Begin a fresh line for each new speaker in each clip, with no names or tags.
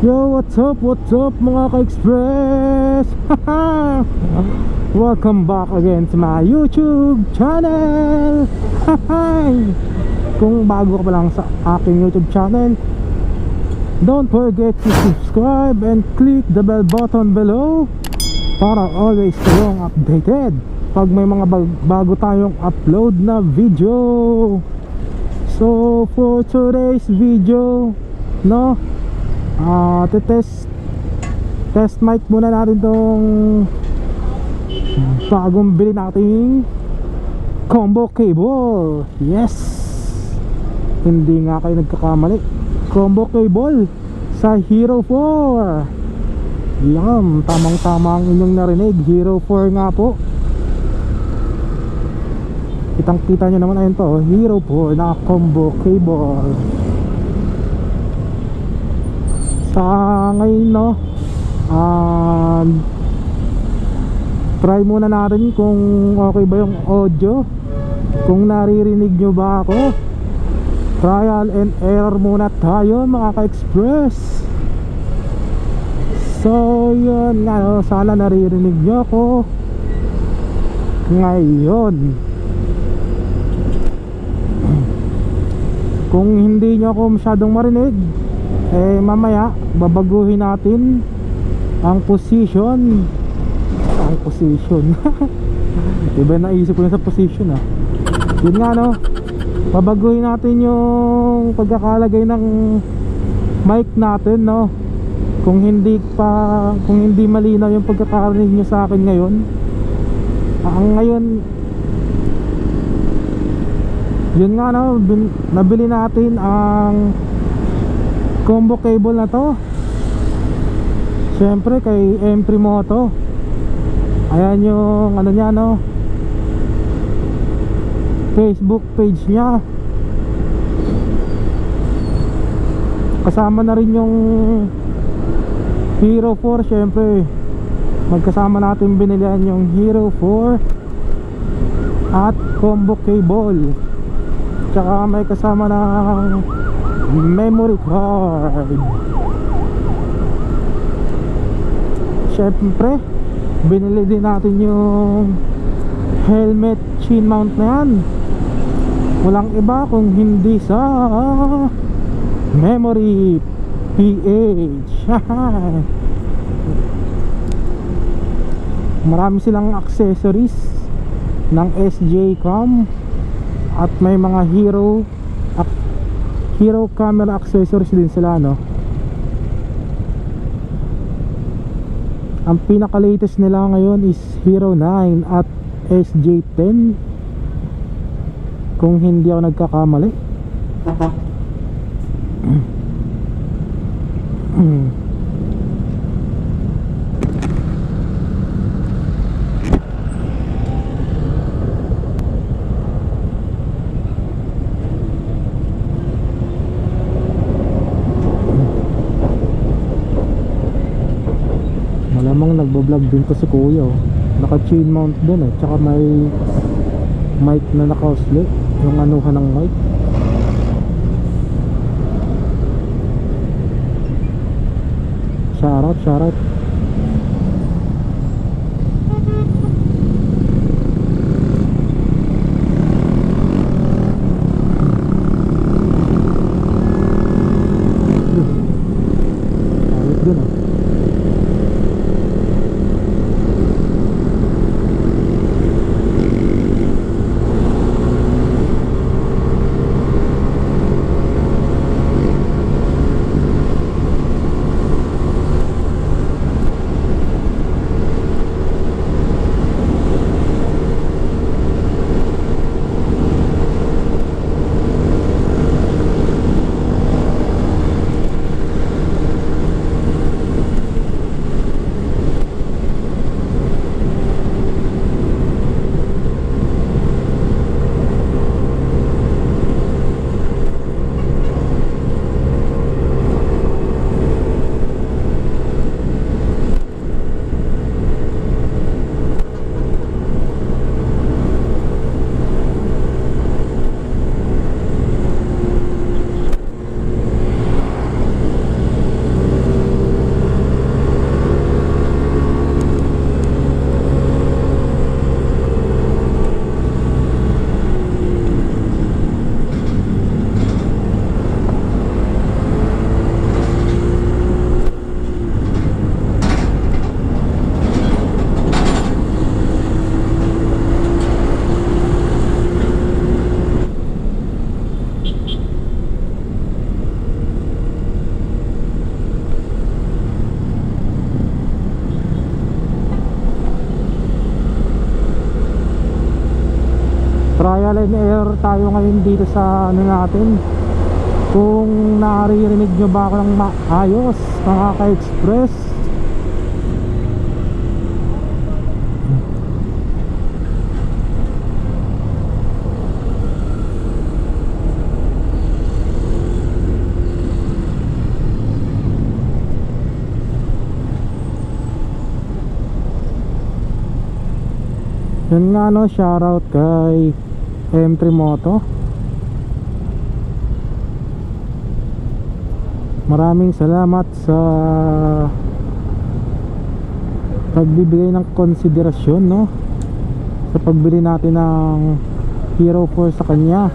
Yo, what's up mga ka-express? Welcome back again to my YouTube channel. Kung bago ka pa lang sa aking YouTube channel, don't forget to subscribe and click the bell button below para always kayong updated pag may mga bago tayong upload na video. So for today's video, no, test mic muna natin tong bagong bili nating combo cable. Yes, hindi nga kayo nagkakamali, combo cable sa Hero4. Yan, tamang tama ang inyong narinig, Hero4 nga po. Kitang kita nyo naman, ayun to, Hero4 na combo cable. Sa ngayon, no, try muna natin kung okay ba yung audio, kung naririnig nyo ba ako. Trial and error muna tayo mga ka-express. So yun nga, no, sana naririnig nyo ako ngayon. Kung hindi nyo ako masyadong marinig, mamaya babaguhin natin ang position. Iba na isip ko sa position, yun nga, no, babaguhin natin yung pagkakalagay ng mic natin, no. Kung hindi malinaw yung pagkakarinig nyo sa akin ngayon, yun nga, no, nabili natin ang combo cable na to, syempre kay M3 Moto. Ayan yung ano niya, no, Facebook page niya. Kasama na rin yung Hero4, syempre magkasama natin binilihan yung Hero4 at combo cable, tsaka may kasama ng memory card. Syempre binili din natin yung helmet chin mount na yan. Walang iba kung hindi sa Memory PH. Marami silang accessories ng SJ cam at may mga Hero camera accessories din sila, no. Ang pinaka latest nila ngayon is Hero 9 at SJ10, kung hindi ako nagkakamali. Malamang nagbablog din to si kuya, naka chain mount dun, tsaka may mic na naka-oscillate, yung anuhan ng mic. Shoutout. Ayos dun, trial and error tayo ngayon dito sa ano natin. Kung naririnig nyo ba ako ng maayos, mga ka-express. Yun nga no, shoutout kay M3 Moto. Maraming salamat sa pagbibigay ng konsiderasyon, no, sa pagbili natin ng Hero 4 sa kanya.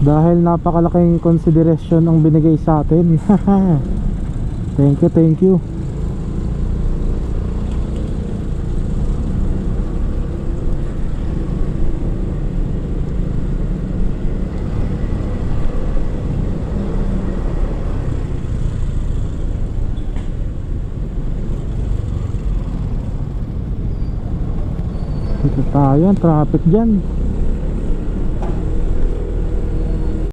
Dahil napakalaking konsiderasyon ang binigay sa atin. Thank you, thank you. Dito tayo, traffic dyan.